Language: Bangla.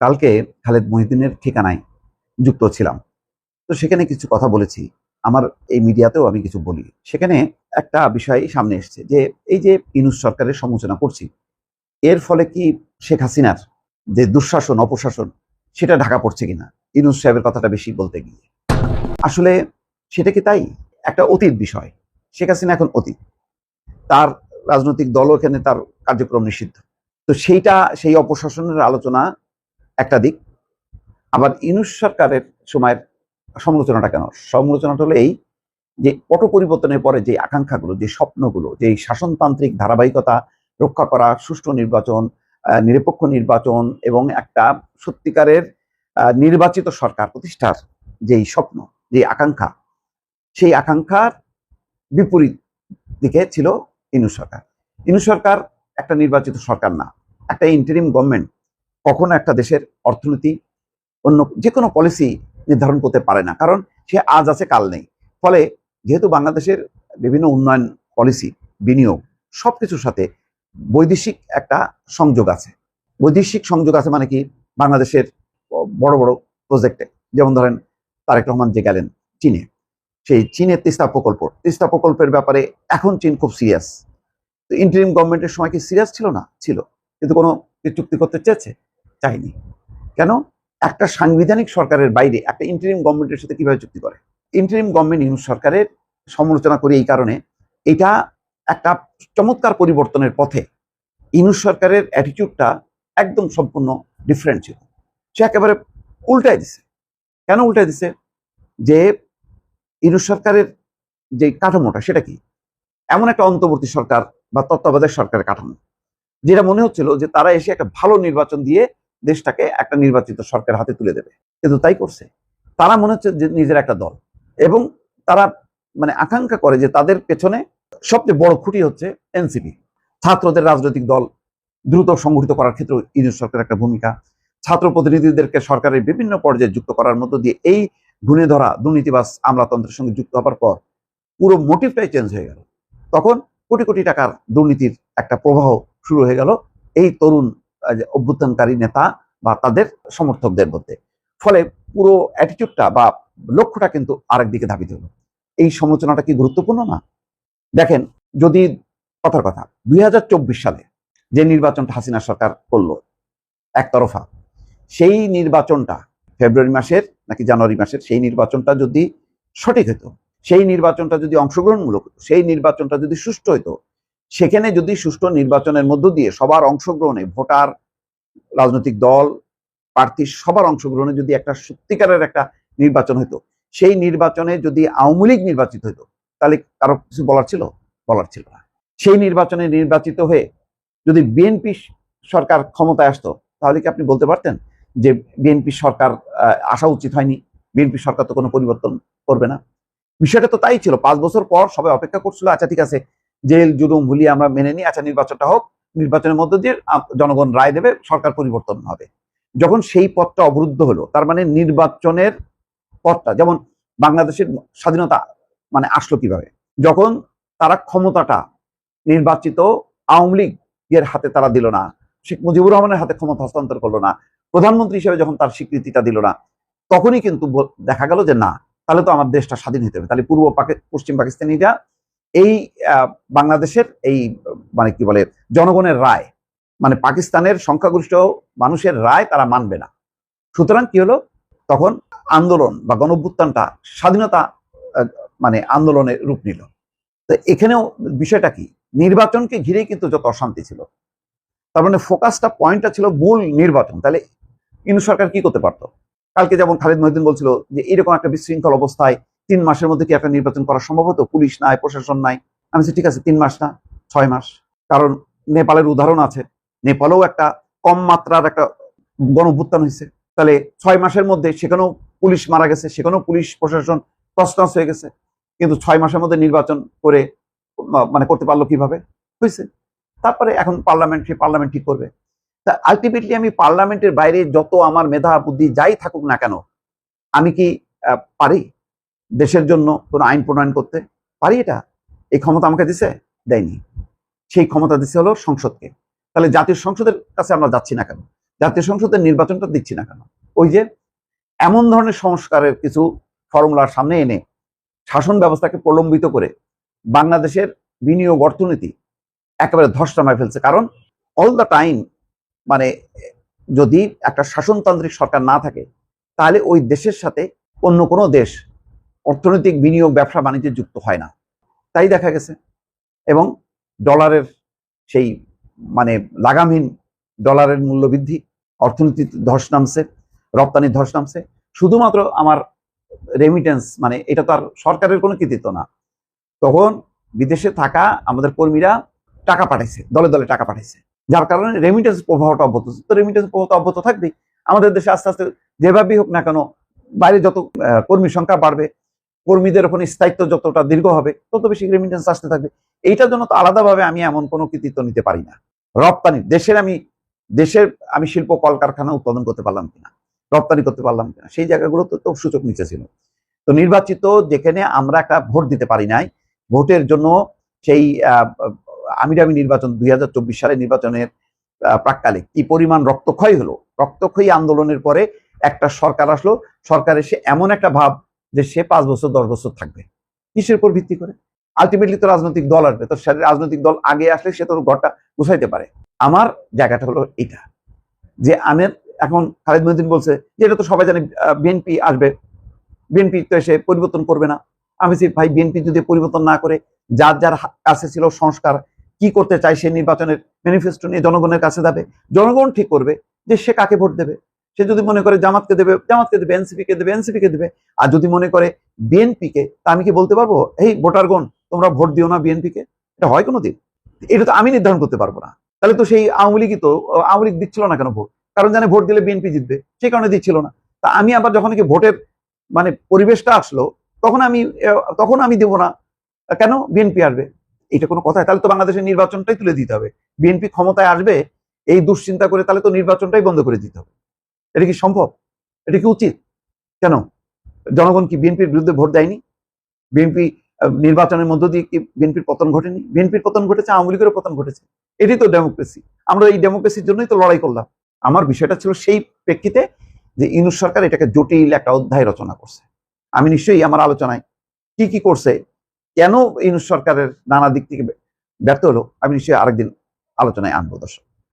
কালকে খালেদ মহিউদ্দিনের ঠিকানায় যুক্ত ছিলাম। তো সেখানে কিছু কথা বলেছি। আমার এই মিডিয়াতেও আমি কিছু বলি। সেখানে একটা বিষয় সামনে এসছে যে এই যে ইউনূস সরকারের সমালোচনা করছি, এর ফলে কি শেখ হাসিনার যে দুঃশাসন অপশাসন সেটা ঢাকা পড়ছে কিনা, ইউনূস সাহেবের কথাটা বেশি বলতে গিয়ে আসলে সেটা কি তাই? একটা অতীত বিষয়। শেখ হাসিনা এখন অতীত, তার রাজনৈতিক দলও এখানে তার কার্যক্রম নিষিদ্ধ। তো সেই অপশাসনের আলোচনা একটা দিক। আবার ইউনূস সরকারের সময়ের সমালোচনাটা কেন? সমালোচনাটা হলো এই যে পট পরিবর্তনের পরে যে আকাঙ্ক্ষাগুলো, যে স্বপ্নগুলো, যে শাসনতান্ত্রিক ধারাবাহিকতা রক্ষা করা, সুষ্ঠু নির্বাচন, নিরপেক্ষ নির্বাচন এবং একটা সত্যিকারের নির্বাচিত সরকার প্রতিষ্ঠার যেই স্বপ্ন, যে আকাঙ্ক্ষা, সেই আকাঙ্ক্ষার বিপরীত দিকে ছিল ইউনূস সরকার। ইউনূস সরকার একটা নির্বাচিত সরকার না, একটা ইন্টারিম গভর্নমেন্ট কখনো একটা দেশের অর্থনীতি অন্য যে কোনো পলিসি নির্ধারণ করতে পারে না, কারণ সে আজ আছে কাল নেই। ফলে যেহেতু বাংলাদেশের বিভিন্ন উন্নয়ন পলিসি, বিনিয়োগ সবকিছুর সাথে বৈদেশিক একটা সংযোগ আছে। বৈদেশিক সংযোগ আছে মানে কি? বাংলাদেশের বড় বড় প্রজেক্টে, যেমন ধরেন তারেক রহমান যে গেলেন চীনে, সেই চীনের তিস্তা প্রকল্পের ব্যাপারে এখন চীন খুব সিরিয়াস। তো ইন্টারিম গভর্নমেন্টের সময় কি সিরিয়াস ছিল না? ছিল, কিন্তু কোনো চুক্তি করতে চেয়েছে? চাইনি। কেন? একটা সাংবিধানিক সরকারের বাইরে একটা ইন্টারিম গভর্নমেন্টের সাথে কিভাবে চুক্তি করে? ইন্টারিম গভর্নমেন্ট ইউনূস সরকারের সমালোচনা করি এই কারণে, এটা একটা চমৎকার পরিবর্তনের পথে। ইউনূস সরকারের অ্যাটিটিউডটা একদম সম্পূর্ণ ডিফারেন্ট ছিল। সে একেবারে উল্টায় দিছে। কেন উল্টায় দিছে? যে ইউনূস সরকারের যে কাঠামোটা, সেটা কি? এমন একটা অন্তর্বর্তী সরকার বা তত্ত্বাবধায়ক সরকারের কাঠামো, যেটা মনে হচ্ছিল যে তারা এসে একটা ভালো নির্বাচন দিয়ে দেশটাকে একটা নির্বাচিত সরকার হাতে তুলে দেবে, কিন্তু তাই করছে। তারা মনে হচ্ছে যে নিজের একটা দল, এবং তারা মানে আকাঙ্ক্ষা করে যে তাদের পেছনে সবচেয়ে বড় খুঁটি হচ্ছে এনসিপি, ছাত্রদের রাজনৈতিক দল। দ্রুত সংগঠিত করার ক্ষেত্রে ইউনূস সরকারের একটা ভূমিকা, ছাত্র প্রতিনিধিদেরকে সরকারের বিভিন্ন পর্যায়ে যুক্ত করার মধ্য দিয়ে এই ঘুণে ধরা দুর্নীতিবাজ আমলাতন্ত্রের সঙ্গে যুক্ত হবার পর পুরো মোটিভটাই চেঞ্জ হয়ে গেল। তখন কোটি কোটি টাকার দুর্নীতির একটা প্রবাহ শুরু হয়ে গেল এই তরুণ অভ্যুত্থানকারী নেতা বা তাদের সমর্থকদের মধ্যে। ফলে পুরো অ্যাটিটিউডটা বা লক্ষ্যটা কিন্তু আরেক দিকে ধাবিত হলো। এই সমালোচনাটা কি গুরুত্বপূর্ণ না? দেখেন, যদি কথার কথা 2024 সালে যে নির্বাচনটা হাসিনা সরকার করলো একতরফা, সেই নির্বাচনটা ফেব্রুয়ারি মাসের নাকি জানুয়ারি মাসের, সেই নির্বাচনটা যদি সঠিক হতো, সেই নির্বাচনটা যদি অংশগ্রহণমূলক হতো, সেই নির্বাচনটা যদি সুষ্ঠু হতো, সেখানে যদি সুষ্ঠু নির্বাচনের মধ্য দিয়ে সবার অংশগ্রহণে, ভোটার, রাজনৈতিক দল, প্রার্থী সবার অংশগ্রহণে যদি একটা সত্যিকারের একটা নির্বাচন হতো, সেই নির্বাচনে যদি আওয়ামী লীগ নির্বাচিত হতো, তাহলে কারো কিছু বলার ছিল? বলার ছিল না। সেই নির্বাচনে নির্বাচিত হয়ে যদি বিএনপি সরকার ক্ষমতায় আসতো, তাহলে কি আপনি বলতে পারতেন যে বিএনপি সরকার আসা উচিত হয়নি, বিএনপি সরকার তো কোনো পরিবর্তন করবে না? বিষয়টা তো তাই ছিল। 5 বছর পর সবাই অপেক্ষা করছিল, আচ্ছা ঠিক আছে, জেল জুলুম ভুলিয়ে আমরা মেনে নিই, আচ্ছা নির্বাচনটা হোক, নির্বাচনের মধ্য দিয়ে জনগণ রায় দেবে, সরকার পরিবর্তন হবে। যখন সেই পথটা অবরুদ্ধ হলো, তার মানে নির্বাচনের পথটা, যেমন বাংলাদেশের স্বাধীনতা মানে আসলো কিভাবে? যখন তারা ক্ষমতাটা নির্বাচিত আওয়ামী লীগের হাতে তারা দিল না, শেখ মুজিবুর রহমানের হাতে ক্ষমতা হস্তান্তর করলো না, প্রধানমন্ত্রী হিসেবে যখন তার স্বীকৃতিটা দিল না, তখনই কিন্তু দেখা গেল যে না, তাহলে তো আমার দেশটা স্বাধীন হতে হবে। তাহলে পশ্চিম পাকিস্তানিরা এই বাংলাদেশের এই মানে কি বলে জনগণের রায়, মানে পাকিস্তানের সংখ্যাগরিষ্ঠ মানুষের রায় তারা মানবে না। সুতরাং কি হলো? তখন আন্দোলন বা গণঅভ্যুত্থানটা স্বাধীনতা মানে আন্দোলনের রূপ নিল। তো এখানেও বিষয়টা কি? নির্বাচনকে ঘিরেই কিন্তু যত অশান্তি ছিল, তার মানে ফোকাসটা, পয়েন্টটা ছিল মূল নির্বাচন। তাহলে ইউনূস সরকার কি করতে পারতো? কালকে যেমন খালেদ মহিউদ্দিন বলছিল যে এরকম একটা বিশৃঙ্খল অবস্থায় 3 মাসের মধ্যে কি একটা নির্বাচন করা সম্ভব হতো? পুলিশ নাই, প্রশাসন নাই। আমি ঠিক আছে, 3 মাস না, 6 মাস। কারণ নেপালের উদাহরণ আছে, নেপালেও একটা কম মাত্রার একটা গণঅভ্যুত্থান হয়েছে। তাহলে 6 মাসের মধ্যে সেখানেও পুলিশ মারা গেছে, সেখানেও পুলিশ প্রশাসন তছনছ হয়ে গেছে, কিন্তু 6 মাসের মধ্যে নির্বাচন করে মানে করতে পারলো কিভাবে? হয়েছে। তারপরে এখন পার্লামেন্ট, সে পার্লামেন্ট ঠিক করবে। তা আলটিমেটলি আমি পার্লামেন্টের বাইরে যত আমার মেধা বুদ্ধি যাই থাকুক না কেন, আমি কি পারি দেশের জন্য কোনো আইন প্রণয়ন করতে? পারি? এটা এই ক্ষমতা আমাকে দিছে? দেয়নি। সেই ক্ষমতা দিছে হলো সংসদকে। তাহলে জাতীয় সংসদের কাছে আমরা যাচ্ছি না কেন? জাতীয় সংসদের নির্বাচনটা দিচ্ছি না কেন? ওই যে এমন ধরনের সংস্কারের কিছু ফর্মুলার সামনে এনে শাসন ব্যবস্থাকে প্রলম্বিত করে বাংলাদেশের বিনিয়োগ অর্থনীতি একেবারে ধস নামায় ফেলছে। কারণ অল দ্য টাইম মানে যদি একটা শাসনতান্ত্রিক সরকার না থাকে তাহলে ওই দেশের সাথে অন্য কোনো দেশ অর্থনৈতিক বিনিয়োগ ব্যবসা বাণিজ্যে যুক্ত হয় না। তাই দেখা গেছে। এবং ডলারের সেই মানে লাগামহীন ডলারের মূল্য বৃদ্ধি, অর্থনীতি ধস নামছে, রপ্তানি ধস নামছে। শুধুমাত্র আমার রেমিটেন্স, মানে এটা তো আর সরকারের কোনো কৃতিত্ব না। তখন বিদেশে থাকা আমাদের কর্মীরা টাকা পাঠাইছে, দলে দলে টাকা পাঠাইছে, যার কারণে রেমিটেন্স প্রবাহটা অব্যাহত। তো রেমিটেন্স প্রবাহটা অব্যাহত থাকবেই। আমাদের দেশে আস্তে আস্তে যেভাবেই হোক না কেন, বাইরে যত কর্মীর সংখ্যা বাড়বে, কর্মীদের ওখানে স্থায়িত্ব যতটা দীর্ঘ হবে, তত বেশি রেমিটেন্স আসতে থাকবে। এইটার জন্য তো আলাদাভাবে আমি এমন কোনো কৃতিত্ব নিতে পারি না। রপ্তানি দেশের আমি শিল্প কলকারখানা উৎপাদন করতে পারলাম কিনা, রপ্তানি করতে পারলাম কিনা, সেই জায়গাগুলো তো সূচক নিচে ছিল। তো নির্বাচিত যেখানে আমরা একটা ভোট দিতে পারি নাই, ভোটের জন্য সেই আমিরামি নির্বাচন 2024 সালে নির্বাচনের প্রাককালে কি পরিমাণ রক্তক্ষয় হলো। রক্তক্ষয়ী আন্দোলনের পরে একটা সরকার আসলো, সরকার এসে এমন একটা ভাব যে সে 5 বছর 10 বছর থাকবে। কিসের উপর ভিত্তি করে? আলটিমেটলি তো রাজনৈতিক দল আসবে, তো রাজনৈতিক দল আগে আসলে সে তোর ঘরটা গুছাইতে পারে। আমার জায়গাটা হলো এটা, যে আমি এখন খালেদ মহিউদ্দিন বলছে যে এটা তো সবাই জানে বিএনপি আসবে, বিএনপি তো এসে পরিবর্তন করবে না। আমি বলছি ভাই, বিএনপি যদি পরিবর্তন না করে যার যার কাছে ছিল সংস্কার কি করতে চায় সে নির্বাচনের ম্যানিফেস্টো নিয়ে জনগণের কাছে যাবে, জনগণ ঠিক করবে যে সে কাকে ভোট দেবে। সে যদি মনে করে জামাতকে দেবে, জামাতকে দেবে, এনসিপিকে দেবে, এনসিপিকে দেবে। আর যদি মনে করে বিএনপিকে, তা আমি কি বলতে পারবো এই ভোটারগণ তোমরা ভোট দিও না বিএনপিকে? এটা হয় কোনোদিন? এটা তো আমি নির্ধারণ করতে পারবো না। তাহলে তো সেই আওয়ামী লীগই তো, আওয়ামী লীগ দিচ্ছিল না কেন ভোট? কারণ জানে ভোট দিলে বিএনপি জিতবে, সেই কারণে দিচ্ছিল না। তা আমি আবার যখন কি ভোটের মানে পরিবেশটা আসলো, তখন আমি দেবো না কেন? বিএনপি আসবে, এটা কোনো কথা? তাহলে তো বাংলাদেশের নির্বাচনটাই তুলে দিতে হবে। বিএনপি ক্ষমতায় আসবে এই দুশ্চিন্তা করে তাহলে তো নির্বাচনটাই বন্ধ করে দিতে হবে। এটা কি সম্ভব? এটা কি উচিত? কেন? জনগণ কি বিএনপির বিরুদ্ধে ভোট দেয়নি? বিএনপি নির্বাচনের মধ্য দিয়ে কি বিএনপির পতন ঘটেনি? বিএনপির পতন ঘটেছে, আওয়ামী লীগেরও পতন ঘটেছে। এটাই তো ডেমোক্রেসি। আমরা এই ডেমোক্রেসির জন্যই তো লড়াই করলাম। আমার বিষয়টা ছিল সেই প্রেক্ষিতে যে ইউনূস সরকার এটাকে জটিল একটা অধ্যায় রচনা করছে। আমি নিশ্চয়ই আমার আলোচনায় কি কি করছে, কেন ইউনূস সরকারের নানা দিক থেকে ব্যর্থ হলো, আমি নিশ্চয়ই আরেকদিন আলোচনায় আনবো দর্শক।